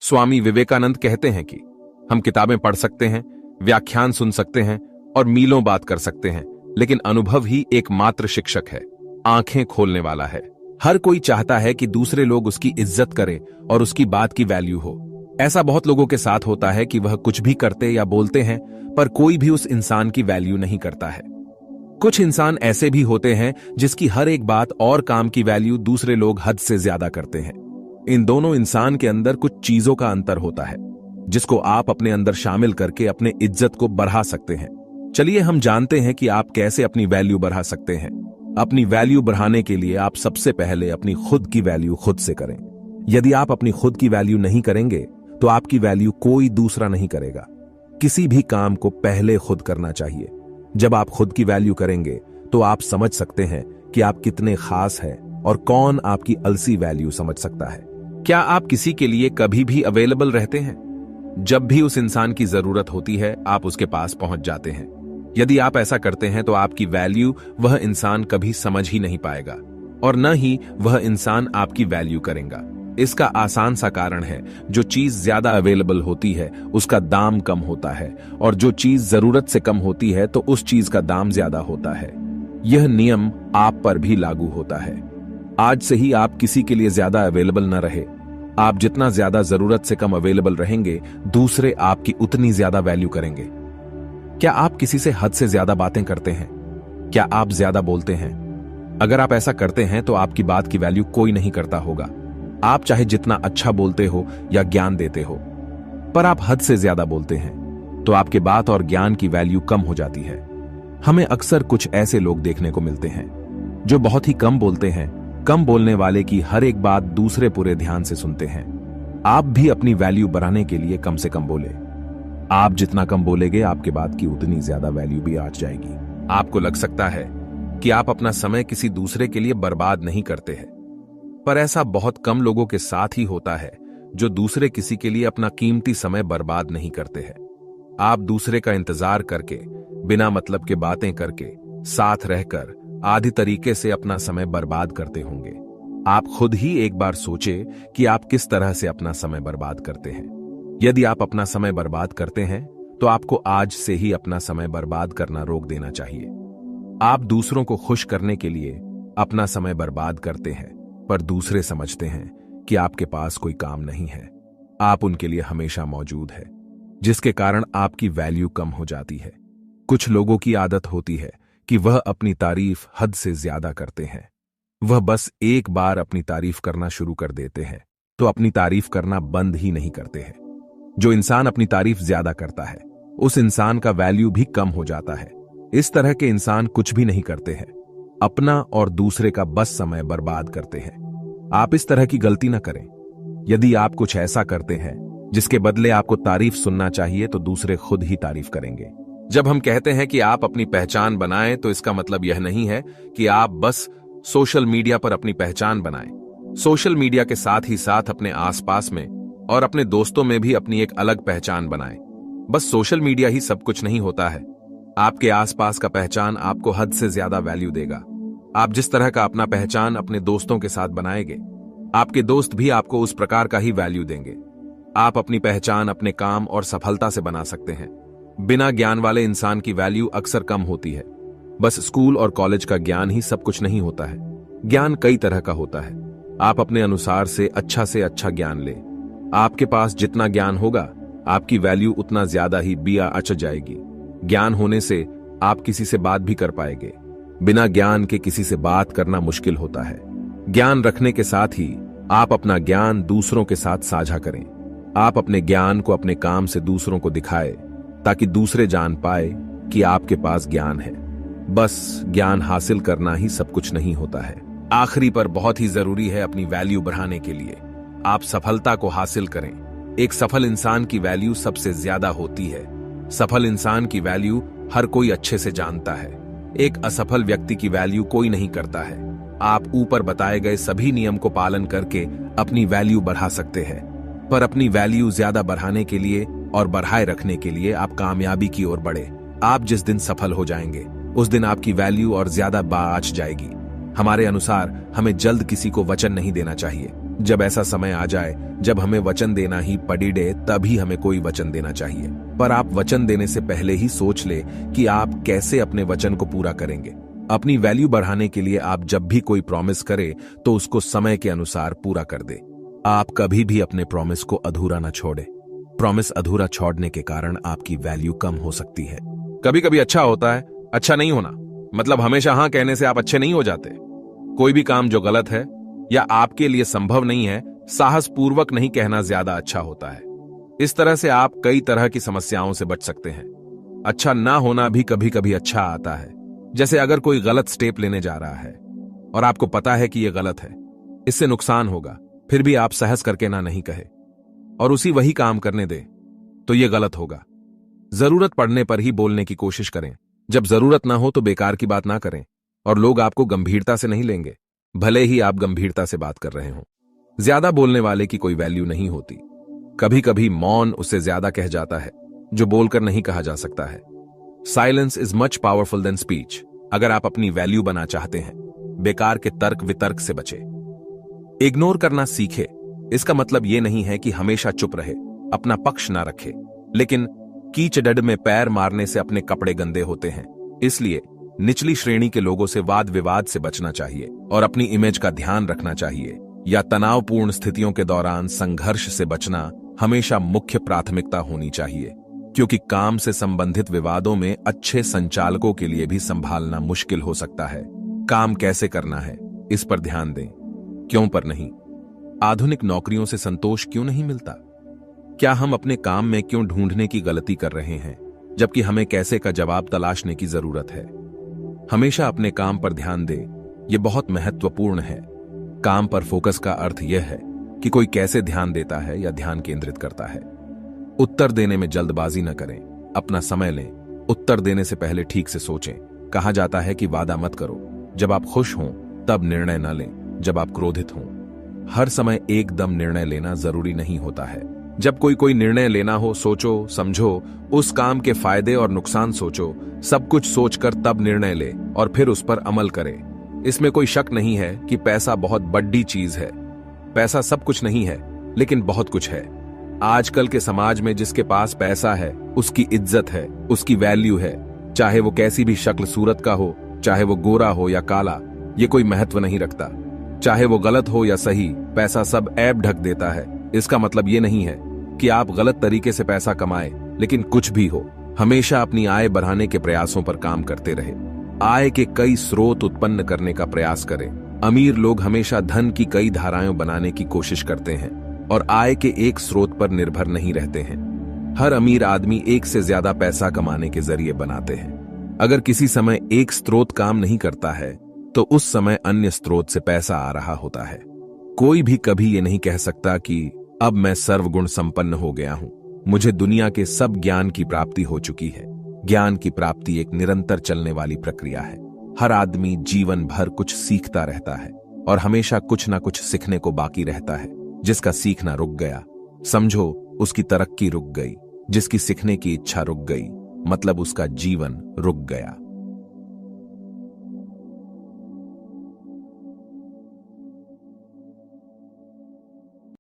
स्वामी विवेकानंद कहते हैं कि हम किताबें पढ़ सकते हैं, व्याख्यान सुन सकते हैं और मीलों बात कर सकते हैं, लेकिन अनुभव ही एकमात्र शिक्षक है, आंखें खोलने वाला है। हर कोई चाहता है कि दूसरे लोग उसकी इज्जत करें और उसकी बात की वैल्यू हो। ऐसा बहुत लोगों के साथ होता है कि वह कुछ भी करते या बोलते हैं, पर कोई भी उस इंसान की वैल्यू नहीं करता है। कुछ इंसान ऐसे भी होते हैं जिसकी हर एक बात और काम की वैल्यू दूसरे लोग हद से ज्यादा करते हैं। इन दोनों इंसान के अंदर कुछ चीजों का अंतर होता है, जिसको आप अपने अंदर शामिल करके अपने इज्जत को बढ़ा सकते हैं। चलिए हम जानते हैं कि आप कैसे अपनी वैल्यू बढ़ा सकते हैं। अपनी वैल्यू बढ़ाने के लिए आप सबसे पहले अपनी खुद की वैल्यू खुद से करें। यदि आप अपनी खुद की वैल्यू नहीं करेंगे तो आपकी वैल्यू कोई दूसरा नहीं करेगा। किसी भी काम को पहले खुद करना चाहिए। जब आप खुद की वैल्यू करेंगे तो आप समझ सकते हैं कि आप कितने खास हैं और कौन आपकी अलसी वैल्यू समझ सकता है। क्या आप किसी के लिए कभी भी अवेलेबल रहते हैं? जब भी उस इंसान की जरूरत होती है आप उसके पास पहुंच जाते हैं। यदि आप ऐसा करते हैं तो आपकी वैल्यू वह इंसान कभी समझ ही नहीं पाएगा और न ही वह इंसान आपकी वैल्यू करेगा। इसका आसान सा कारण है, जो चीज ज्यादा अवेलेबल होती है उसका दाम कम होता है और जो चीज जरूरत से कम होती है तो उस चीज का दाम ज्यादा होता है। यह नियम आप पर भी लागू होता है। आज से ही आप किसी के लिए ज्यादा अवेलेबल न रहे। आप जितना ज्यादा जरूरत से कम अवेलेबल रहेंगे, दूसरे आपकी उतनी ज्यादा वैल्यू करेंगे। क्या आप किसी से हद से ज्यादा बातें करते हैं? क्या आप ज्यादा बोलते हैं? अगर आप ऐसा करते हैं तो आपकी बात की वैल्यू कोई नहीं करता होगा। आप चाहे जितना अच्छा बोलते हो या ज्ञान देते हो, पर आप हद से ज्यादा बोलते हैं तो आपके बात और ज्ञान की वैल्यू कम हो जाती है। हमें अक्सर कुछ ऐसे लोग देखने को मिलते हैं जो बहुत ही कम बोलते हैं। कम बोलने वाले की हर एक बात दूसरे पूरे ध्यान से सुनते हैं। आप भी अपनी वैल्यू बढ़ाने के लिए कम से कम बोले। आप जितना कम बोलेंगे आपके बात की उतनी ज्यादा वैल्यू भी आ जाएगी। आपको लग सकता है कि आप अपना समय किसी दूसरे के लिए बर्बाद नहीं करते हैं, पर ऐसा बहुत कम लोगों के साथ ही होता है जो दूसरे किसी के लिए अपना कीमती समय बर्बाद नहीं करते हैं। आप दूसरे का इंतजार करके, बिना मतलब के बातें करके, साथ रहकर आधी तरीके से अपना समय बर्बाद करते होंगे। आप खुद ही एक बार सोचे कि आप किस तरह से अपना समय बर्बाद करते हैं। यदि आप अपना समय बर्बाद करते हैं तो आपको आज से ही अपना समय बर्बाद करना रोक देना चाहिए। आप दूसरों को खुश करने के लिए अपना समय बर्बाद करते हैं, पर दूसरे समझते हैं कि आपके पास कोई काम नहीं है। आप उनके लिए हमेशा मौजूद है, जिसके कारण आपकी वैल्यू कम हो जाती है। कुछ लोगों की आदत होती है कि वह अपनी तारीफ हद से ज्यादा करते हैं। वह बस एक बार अपनी तारीफ करना शुरू कर देते हैं तो अपनी तारीफ करना बंद ही नहीं करते हैं। जो इंसान अपनी तारीफ ज्यादा करता है उस इंसान का वैल्यू भी कम हो जाता है। इस तरह के इंसान कुछ भी नहीं करते हैं, अपना और दूसरे का बस समय बर्बाद करते हैं। आप इस तरह की गलती न करें। यदि आप कुछ ऐसा करते हैं जिसके बदले आपको तारीफ सुनना चाहिए तो दूसरे खुद ही तारीफ करेंगे। जब हम कहते हैं कि आप अपनी पहचान बनाएं तो इसका मतलब यह नहीं है कि आप बस सोशल मीडिया पर अपनी पहचान बनाएं। सोशल मीडिया के साथ ही साथ अपने आसपास में और अपने दोस्तों में भी अपनी एक अलग पहचान बनाएं। बस सोशल मीडिया ही सब कुछ नहीं होता है। आपके आसपास का पहचान आपको हद से ज्यादा वैल्यू देगा। आप जिस तरह का अपना पहचान अपने दोस्तों के साथ बनाएंगे, आपके दोस्त भी आपको उस प्रकार का ही वैल्यू देंगे। आप अपनी पहचान अपने काम और सफलता से बना सकते हैं। बिना ज्ञान वाले इंसान की वैल्यू अक्सर कम होती है। बस स्कूल और कॉलेज का ज्ञान ही सब कुछ नहीं होता है। ज्ञान कई तरह का होता है। आप अपने अनुसार से अच्छा ज्ञान लें। आपके पास जितना ज्ञान होगा आपकी वैल्यू उतना ज्यादा ही अच जाएगी। ज्ञान होने से आप किसी से बात भी कर पाएंगे। बिना ज्ञान के किसी से बात करना मुश्किल होता है। ज्ञान रखने के साथ ही आप अपना ज्ञान दूसरों के साथ साझा करें। आप अपने ज्ञान को अपने काम से दूसरों को दिखाएं ताकि दूसरे जान पाए कि आपके पास ज्ञान है। बस ज्ञान हासिल करना ही सब कुछ नहीं होता है। आखिरी पर बहुत ही जरूरी है अपनी वैल्यू बढ़ाने के लिए आप सफलता को हासिल करें। एक सफल इंसान की वैल्यू सबसे ज्यादा होती है। सफल इंसान की वैल्यू हर कोई अच्छे से जानता है। एक असफल व्यक्ति की वैल्यू कोई नहीं करता है। आप ऊपर बताए गए सभी नियम को पालन करके अपनी वैल्यू बढ़ा सकते हैं, पर अपनी वैल्यू ज्यादा बढ़ाने के लिए और बढ़ाए रखने के लिए आप कामयाबी की ओर बढ़े। आप जिस दिन सफल हो जाएंगे उस दिन आपकी वैल्यू और ज्यादा बाँच जाएगी। हमारे अनुसार हमें जल्द किसी को वचन नहीं देना चाहिए। जब ऐसा समय आ जाए जब हमें वचन देना ही पड़े तभी हमें कोई वचन देना चाहिए। पर आप वचन देने से पहले ही सोच ले कि आप कैसे अपने वचन को पूरा करेंगे। अपनी वैल्यू बढ़ाने के लिए आप जब भी कोई प्रॉमिस करे तो उसको समय के अनुसार पूरा कर दे। आप कभी भी अपने प्रॉमिस को अधूरा न छोड़े। प्रॉमिस अधूरा छोड़ने के कारण आपकी वैल्यू कम हो सकती है। कभी कभी अच्छा होता है अच्छा नहीं होना, मतलब हमेशा हां कहने से आप अच्छे नहीं हो जाते। कोई भी काम जो गलत है या आपके लिए संभव नहीं है, साहस पूर्वक नहीं कहना ज्यादा अच्छा होता है। इस तरह से आप कई तरह की समस्याओं से बच सकते हैं। अच्छा ना होना भी कभी कभी अच्छा आता है। जैसे अगर कोई गलत स्टेप लेने जा रहा है और आपको पता है कि यह गलत है, इससे नुकसान होगा, फिर भी आप साहस करके ना नहीं कहे और वही काम करने दे, तो यह गलत होगा। जरूरत पड़ने पर ही बोलने की कोशिश करें। जब जरूरत ना हो तो बेकार की बात ना करें और लोग आपको गंभीरता से नहीं लेंगे, भले ही आप गंभीरता से बात कर रहे हो। ज्यादा बोलने वाले की कोई वैल्यू नहीं होती। कभी कभी मौन उससे ज्यादा कह जाता है जो बोलकर नहीं कहा जा सकता है। Silence is much powerful than speech. अगर आप अपनी वैल्यू बना चाहते हैं, बेकार के तर्क वितर्क से बचे। इग्नोर करना सीखे। इसका मतलब यह नहीं है कि हमेशा चुप रहे, अपना पक्ष ना रखे, लेकिन कीचड़ में पैर मारने से अपने कपड़े गंदे होते हैं। इसलिए निचली श्रेणी के लोगों से वाद विवाद से बचना चाहिए और अपनी इमेज का ध्यान रखना चाहिए। या तनावपूर्ण स्थितियों के दौरान संघर्ष से बचना हमेशा मुख्य प्राथमिकता होनी चाहिए, क्योंकि काम से संबंधित विवादों में अच्छे संचालकों के लिए भी संभालना मुश्किल हो सकता है। काम कैसे करना है इस पर ध्यान दें, क्यों पर नहीं। आधुनिक नौकरियों से संतोष क्यों नहीं मिलता? क्या हम अपने काम में क्यों ढूंढने की गलती कर रहे हैं, जबकि हमें कैसे का जवाब तलाशने की जरूरत है। हमेशा अपने काम पर ध्यान दें, यह बहुत महत्वपूर्ण है। काम पर फोकस का अर्थ यह है कि कोई कैसे ध्यान देता है या ध्यान केंद्रित करता है। उत्तर देने में जल्दबाजी न करें, अपना समय लें। उत्तर देने से पहले ठीक से सोचें। कहा जाता है कि वादा मत करो। जब आप खुश हों तब निर्णय न लें, जब आप क्रोधित हों। हर समय एकदम निर्णय लेना जरूरी नहीं होता है। जब कोई निर्णय लेना हो, सोचो समझो, उस काम के फायदे और नुकसान सोचो, सब कुछ सोचकर तब निर्णय ले और फिर उस पर अमल करें। इसमें कोई शक नहीं है कि पैसा बहुत बड़ी चीज है। पैसा सब कुछ नहीं है, लेकिन बहुत कुछ है। आजकल के समाज में जिसके पास पैसा है उसकी इज्जत है, उसकी वैल्यू है। चाहे वो कैसी भी शक्ल सूरत का हो, चाहे वो गोरा हो या काला, ये कोई महत्व नहीं रखता। चाहे वो गलत हो या सही, पैसा सब ऐब ढक देता है। इसका मतलब ये नहीं है कि आप गलत तरीके से पैसा कमाएं, लेकिन कुछ भी हो, हमेशा अपनी आय बढ़ाने के प्रयासों पर काम करते रहे। आय के कई स्रोत उत्पन्न करने का प्रयास करें। अमीर लोग हमेशा धन की कई धाराएं बनाने की कोशिश करते हैं और आय के एक स्रोत पर निर्भर नहीं रहते हैं। हर अमीर आदमी एक से ज्यादा पैसा कमाने के जरिए बनाते हैं। अगर किसी समय एक स्रोत काम नहीं करता है तो उस समय अन्य स्रोत से पैसा आ रहा होता है। कोई भी कभी ये नहीं कह सकता कि अब मैं सर्वगुण संपन्न हो गया हूं, मुझे दुनिया के सब ज्ञान की प्राप्ति हो चुकी है। ज्ञान की प्राप्ति एक निरंतर चलने वाली प्रक्रिया है। हर आदमी जीवन भर कुछ सीखता रहता है और हमेशा कुछ ना कुछ सीखने को बाकी रहता है। जिसका सीखना रुक गया, समझो उसकी तरक्की रुक गई। जिसकी सीखने की इच्छा रुक गई, मतलब उसका जीवन रुक गया।